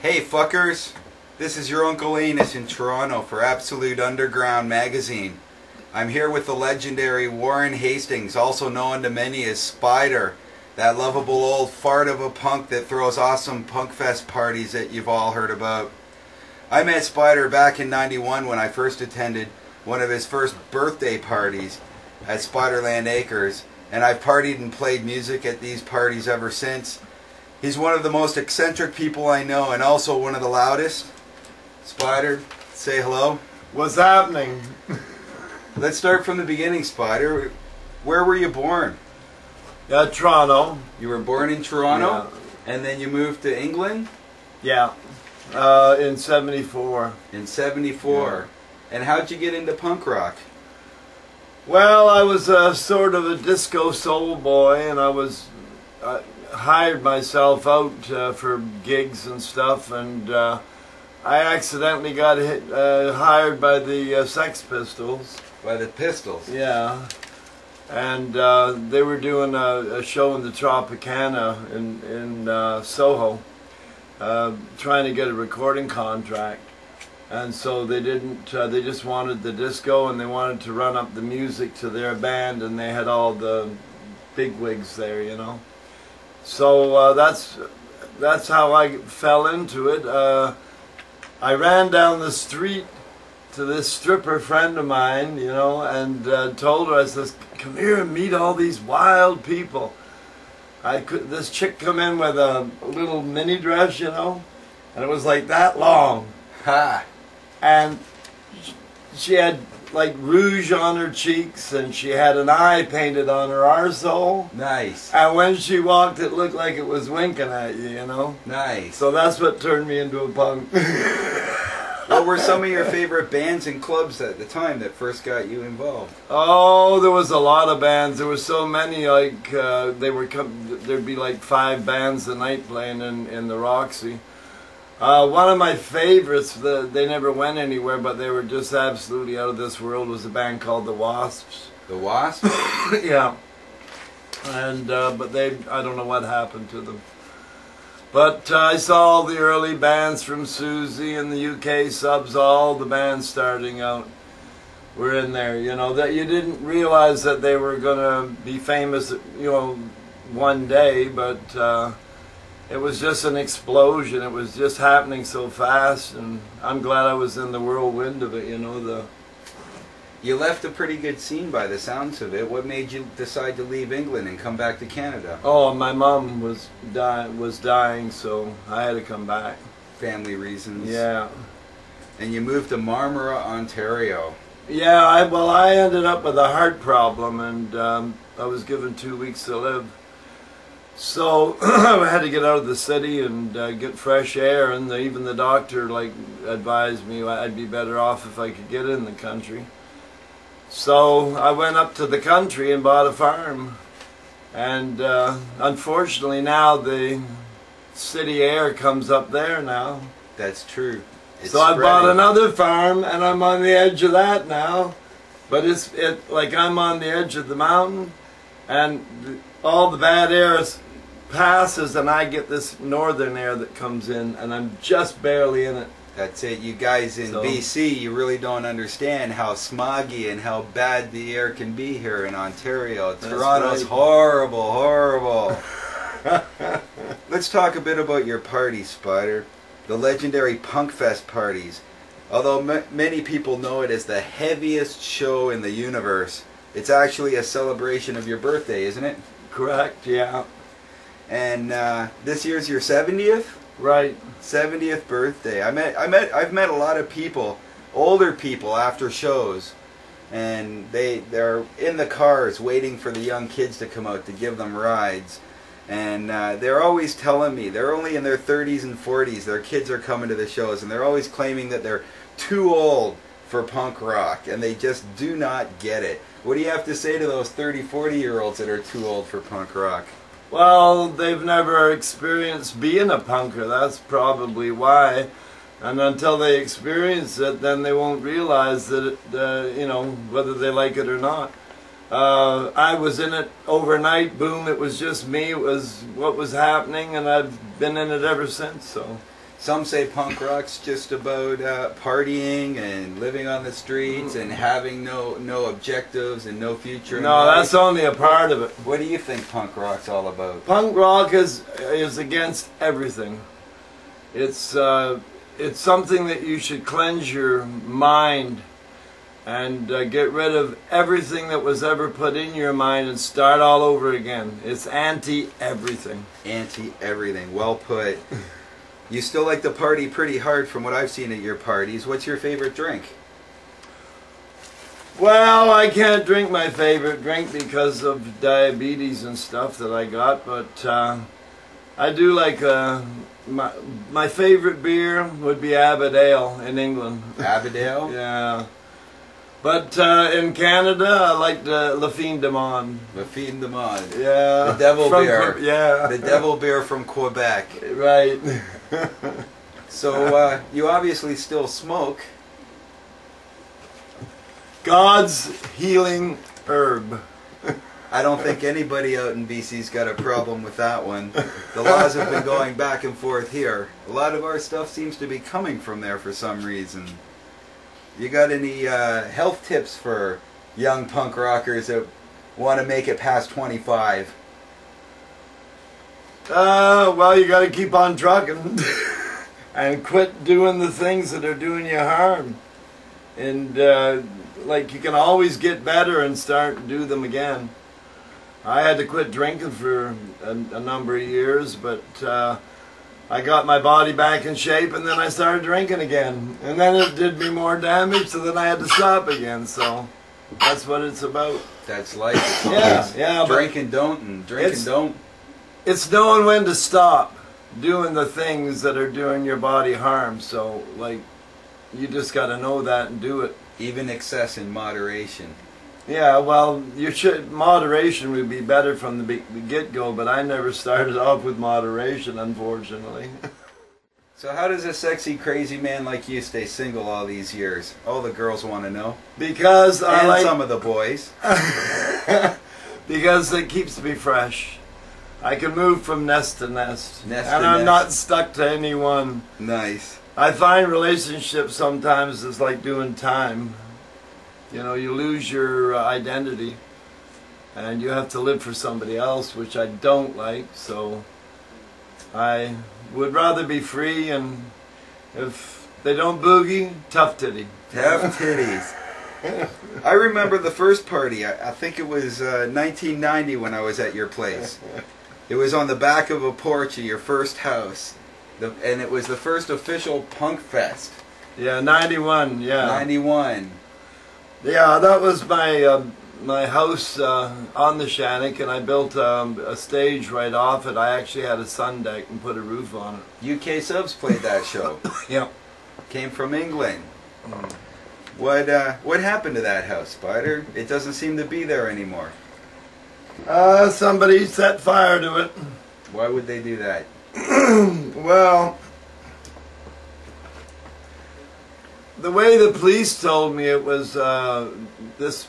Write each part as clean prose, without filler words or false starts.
Hey fuckers, this is your Uncle Enos in Toronto for Absolute Underground Magazine. I'm here with the legendary Warren Hastings, also known to many as Spider, that lovable old fart of a punk that throws awesome punk fest parties that you've all heard about. I met Spider back in '91 when I first attended one of his first birthday parties at Spiderland Acres, and I've partied and played music at these parties ever since. He's one of the most eccentric people I know, and also one of the loudest. Spider, say hello. What's happening? Let's start from the beginning, Spider. Where were you born? Toronto. You were born in Toronto, and then you moved to England? Yeah, in '74. In '74. Yeah. And how'd you get into punk rock? Well, I was sort of a disco soul boy, and I was hired myself out for gigs and stuff, and I accidentally got hired by the Sex Pistols. By the Pistols? Yeah. And they were doing a show in the Tropicana in Soho, trying to get a recording contract. And so they didn't, they just wanted the disco, and they wanted to run up the music to their band, and they had all the bigwigs there, you know. So that's how I fell into it. I ran down the street to this stripper friend of mine, you know, and told her, I says, come here and meet all these wild people. This chick come in with a little mini dress, you know, and it was like that long. Ha! And she had like rouge on her cheeks, and she had an eye painted on her arsehole. Nice. And when she walked, it looked like it was winking at you, you know? Nice. So that's what turned me into a punk. What were some of your favorite bands and clubs at the time that first got you involved? Oh, there was a lot of bands. There were so many, like, there'd be like 5 bands a night playing in the Roxy. One of my favorites, they never went anywhere, but they were just absolutely out of this world, was a band called The Wasps. The Wasps? Yeah. And, but I don't know what happened to them. But I saw all the early bands from Susie and the UK Subs, all the bands starting out were in there, you know, that you didn't realize that they were going to be famous, you know, one day, but it was just an explosion. It was just happening so fast, and I'm glad I was in the whirlwind of it, you know. You left a pretty good scene by the sounds of it. What made you decide to leave England and come back to Canada? Oh, my mom was dying, so I had to come back. Family reasons. Yeah. And you moved to Marmora, Ontario. Yeah, I ended up with a heart problem, and I was given 2 weeks to live. So I had to get out of the city and get fresh air, and even the doctor like advised me I'd be better off if I could get in the country. So I went up to the country and bought a farm, and unfortunately now the city air comes up there now. That's true. It's so I bought another farm, and I'm on the edge of that now, but it's like I'm on the edge of the mountain, and all the bad air passes, and I get this northern air that comes in, and I'm just barely in it. That's it. You guys in BC, you really don't understand how smoggy and how bad the air can be here in Ontario. Toronto's horrible, horrible. Let's talk a bit about your parties, Spider. The legendary Punk Fest parties. Although many people know it as the heaviest show in the universe, it's actually a celebration of your birthday, isn't it? Correct, yeah. And this year's your 70th? Right. 70th birthday. I've met a lot of people, older people, after shows, and they're in the cars waiting for the young kids to come out to give them rides, and they're always telling me they're only in their 30s and 40s. Their kids are coming to the shows, and they're always claiming that they're too old for punk rock, and they just do not get it. What do you have to say to those 30, 40-year-olds that are too old for punk rock? Well, they've never experienced being a punker, that's probably why. And until they experience it, then they won't realize that, you know, whether they like it or not. I was in it overnight, boom, it was just me, it was what was happening, and I've been in it ever since, so. Some say punk rock's just about partying and living on the streets and having no objectives and no future in No, life. that's only a part of it. What do you think punk rock's all about? Punk rock is against everything. It's something that you should cleanse your mind and get rid of everything that was ever put in your mind and start all over again. It's anti-everything. Anti-everything. Well put. You still like to party pretty hard from what I've seen at your parties. What's your favorite drink? Well, I can't drink my favorite drink because of diabetes and stuff that I got, but I do like my favorite beer would be Aberdale in England. Aberdale? Yeah. But in Canada, I like the Lafine de Monde. Lafine de Monde. Yeah. The devil beer. Yeah. The devil beer from Quebec. Right. So you obviously still smoke. God's healing herb. I don't think anybody out in BC's got a problem with that one. The laws have been going back and forth here. A lot of our stuff seems to be coming from there for some reason. You got any health tips for young punk rockers that want to make it past 25? Well, you got to keep on trucking and quit doing the things that are doing you harm. And like, you can always get better and start to do them again. I had to quit drinking for a number of years, but I got my body back in shape, and then I started drinking again. And then it did me more damage, so then I had to stop again. So that's what it's about. That's life. Yeah. Drink and don't, and drink and don't. It's knowing when to stop doing the things that are doing your body harm. So, like, you just got to know that and do it. Even excess in moderation. Yeah, well, moderation would be better from the get-go, but I never started off with moderation, unfortunately. So how does a sexy, crazy man like you stay single all these years? All the girls want to know. Because I like... some of the boys. Because it keeps me fresh. I can move from nest to nest. I'm not stuck to anyone. Nice. I find relationships sometimes is like doing time. You know, you lose your identity and you have to live for somebody else, which I don't like, so I would rather be free, and if they don't boogie, tough titty. Tough titties. I remember the first party. I think it was 1990 when I was at your place. It was on the back of a porch of your first house, and it was the first official punk fest. Yeah, 91, yeah. 91. Yeah, that was my my house on the Shannock, and I built a stage right off it. I actually had a sun deck and put a roof on it. UK Subs played that show. Yeah. Came from England. What happened to that house, Spider? It doesn't seem to be there anymore. Somebody set fire to it. Why would they do that? Well, the way the police told me, it was this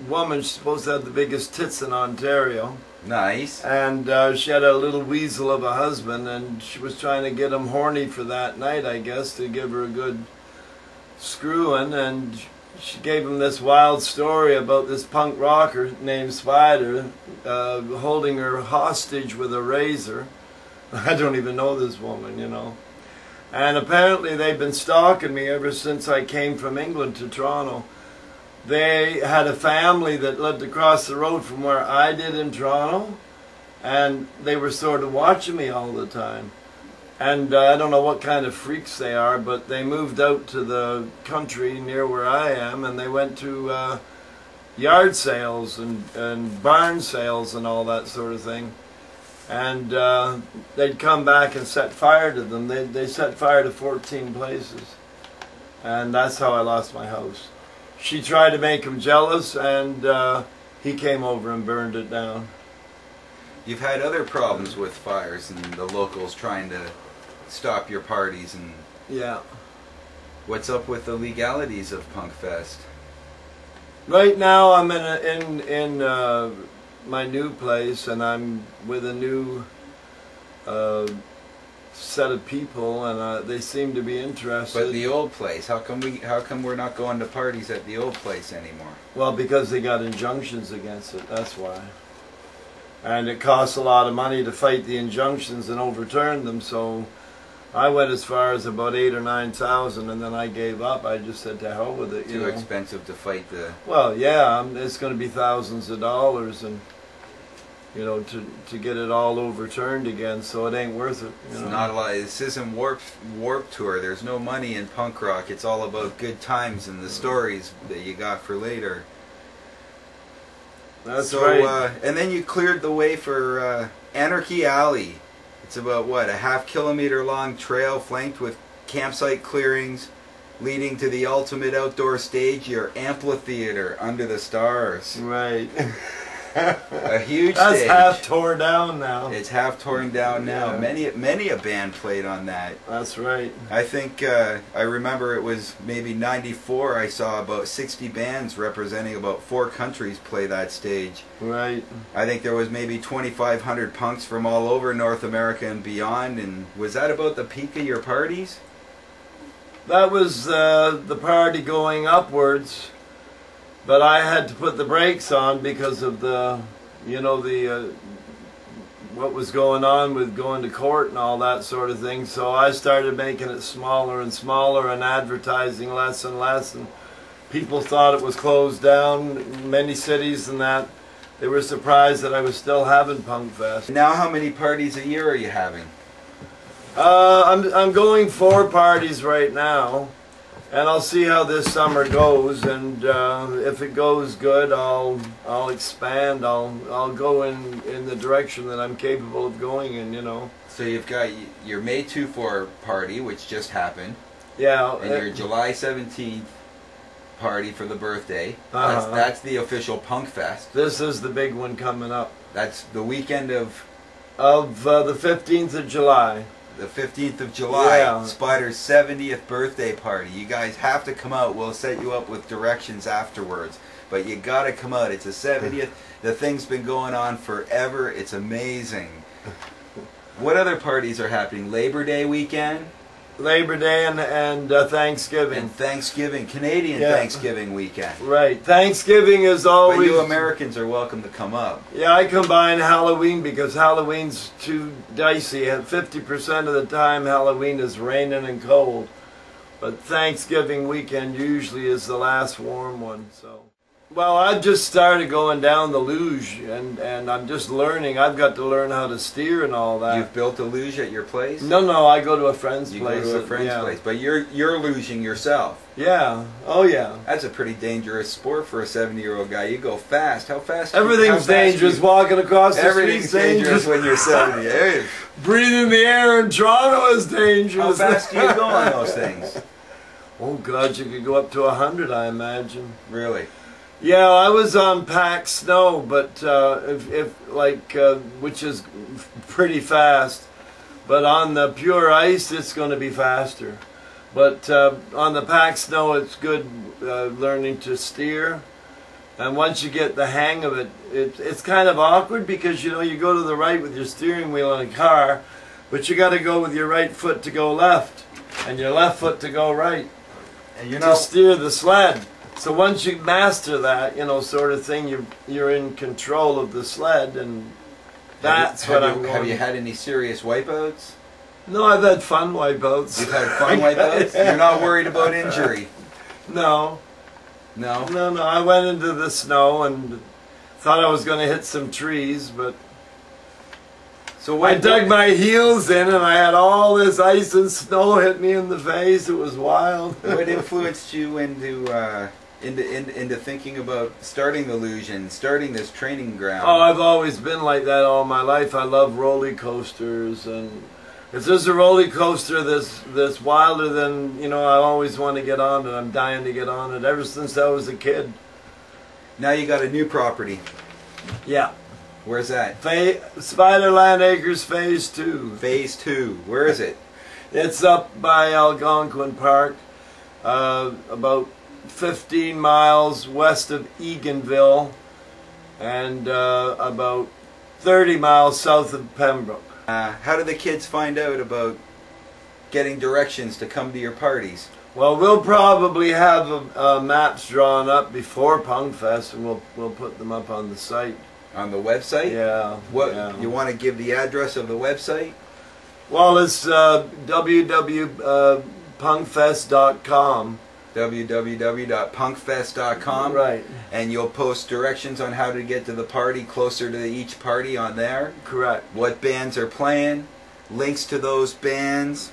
woman, she's supposed to have the biggest tits in Ontario. Nice. And she had a little weasel of a husband, and she was trying to get him horny for that night, I guess, to give her a good screwing. And she gave him this wild story about this punk rocker named Spider holding her hostage with a razor. I don't even know this woman, you know. And apparently they've been stalking me ever since I came from England to Toronto. They had a family that lived across the road from where I did in Toronto, and they were sort of watching me all the time. And I don't know what kind of freaks they are, but they moved out to the country near where I am, and they went to yard sales and barn sales and all that sort of thing. And they'd come back and set fire to them. They set fire to 14 places. And that's how I lost my house. She tried to make him jealous, and he came over and burned it down. You've had other problems with fires and the locals trying to stop your parties, and yeah. What's up with the legalities of Punk Fest? Right now I'm in my new place, and I'm with a new set of people, and they seem to be interested. But the old place, how come we're not going to parties at the old place anymore? Well, because they got injunctions against it, that's why. And it costs a lot of money to fight the injunctions and overturn them, so I went as far as about 8,000 or 9,000, and then I gave up. I just said to hell with it. Too expensive to fight the... Well, yeah, it's going to be thousands of dollars, and you know, to get it all overturned again, so it ain't worth it. It's not a lot. This isn't Warped Tour. There's no money in punk rock. It's all about good times and the stories that you got for later. That's right. And then you cleared the way for Anarchy Alley. It's about, what, a half-kilometer long trail flanked with campsite clearings leading to the ultimate outdoor stage, your amphitheater under the stars. Right. A huge That's stage. half torn down now. It's half torn down now. Yeah. Many a band played on that. That's right. I think I remember it was maybe '94. I saw about 60 bands representing about 4 countries play that stage. Right. I think there was maybe 2,500 punks from all over North America and beyond. And was that about the peak of your parties? That was the party going upwards. But I had to put the brakes on because of the, you know, what was going on with going to court and all that sort of thing. So I started making it smaller and smaller and advertising less and less. And people thought it was closed down in many cities and that. They were surprised that I was still having Punk Fest. Now how many parties a year are you having? I'm going 4 parties right now. And I'll see how this summer goes, and if it goes good, I'll expand. I'll go in the direction that I'm capable of going in. You know. So you've got your May 24 party, which just happened. Yeah. And your July 17th party for the birthday. That's the official Punk Fest. This is the big one coming up. That's the weekend of the 15th of July. The 15th of July, yeah. Spider's 70th birthday party. You guys have to come out. We'll set you up with directions afterwards. But you got to come out. It's a 70th. The thing's been going on forever. It's amazing. What other parties are happening? Labor Day weekend? Labor Day and Thanksgiving. And Thanksgiving, Canadian Thanksgiving weekend. Right. Thanksgiving is always... But you Americans are welcome to come up. Yeah, I combine Halloween because Halloween's too dicey. 50% of the time Halloween is raining and cold. But Thanksgiving weekend usually is the last warm one, so... Well, I've just started going down the luge, and I'm just learning. I've got to learn how to steer and all that. You've built a luge at your place? No, I go to a friend's place. You go to a friend's place, but you're luging yourself. Yeah, oh yeah. That's a pretty dangerous sport for a 70-year-old guy. You go fast. How fast? Everything's dangerous walking across the street. Everything's dangerous when you're 70. Hey. Breathing the air in Toronto is dangerous. How fast do you go on those things? Oh God, you could go up to 100, I imagine. Really? Yeah, I was on packed snow, but which is pretty fast. But on the pure ice, it's going to be faster. But on the packed snow, it's good learning to steer. And once you get the hang of it, it's kind of awkward because, you know, you go to the right with your steering wheel in a car, but you got to go with your right foot to go left and your left foot to go right. And you're to steer the sled. So once you master that, you know, sort of thing, you're in control of the sled, and that's what I'm going. Have you had any serious wipeouts? No, I've had fun wipeouts. You've had fun wipeouts? You're not worried about injury? No. No? No, I went into the snow and thought I was going to hit some trees, but so I dug my heels in and I had all this ice and snow hit me in the face. It was wild. What influenced you into thinking about starting the luge and starting this training ground? Oh, I've always been like that all my life. I love roller coasters, and if there's a roller coaster that's wilder than, you know, I always want to get on it. I'm dying to get on it ever since I was a kid. Now you got a new property. Yeah. Where's that? Spiderland Acres Phase 2. Phase 2. Where is it? It's up by Algonquin Park, about 15 miles west of Eganville, and about 30 miles south of Pembroke. How do the kids find out about getting directions to come to your parties? Well, we'll probably have maps drawn up before Punkfest, and we'll put them up on the site. On the website? Yeah. What yeah. you want to give the address of the website? Well, it's www.punkfest.com. www.punkfest.com. Right. And you'll post directions on how to get to the party, closer to each party on there. Correct. What bands are playing, links to those bands.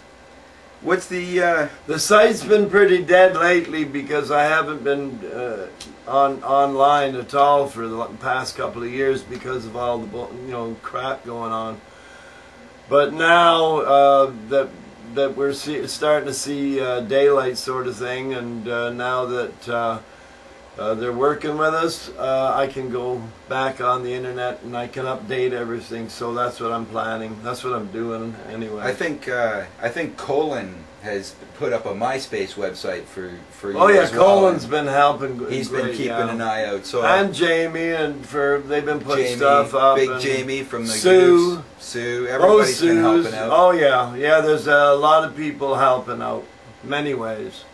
What's the site's been pretty dead lately because I haven't been online at all for the past couple of years because of all the crap going on. But now that we're starting to see daylight sort of thing, and now that they're working with us, I can go back on the internet and I can update everything. So that's what I'm planning. That's what I'm doing anyway. I think Colin has put up a MySpace website for you. Oh yeah, as well. Colin's been helping. He's been keeping an eye out. So and Jamie, and they've been putting Jamie, stuff up. Big and Jamie from the Sue. Goose. Sue. Everybody's been helping out. Oh yeah, yeah. There's a lot of people helping out, many ways.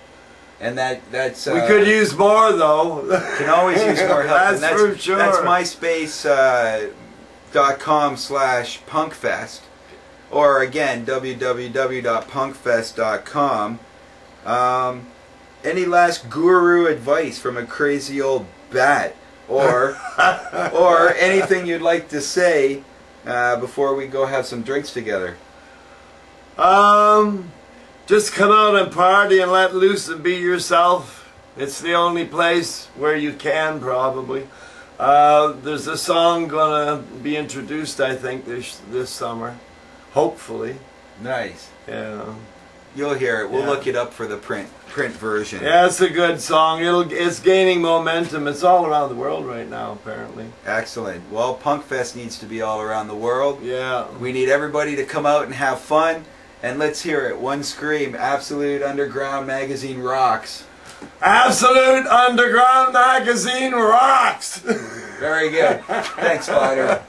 And that's we could use more though. Can always use more help. That's for sure. That's myspace.com/punkfest, or again www.punkfest.com. Any last guru advice from a crazy old bat, or or anything you'd like to say before we go have some drinks together? Just come out and party and let loose and be yourself. It's the only place where you can, probably. There's a song gonna be introduced, I think, this summer. Hopefully. Nice. Yeah. You'll hear it. We'll look it up for the print version. Yeah, it's a good song. It's gaining momentum. It's all around the world right now, apparently. Excellent. Well, Punkfest needs to be all around the world. Yeah. We need everybody to come out and have fun. And let's hear it. One scream. Absolute Underground Magazine rocks. Absolute Underground Magazine rocks! Very good. Thanks, Spider.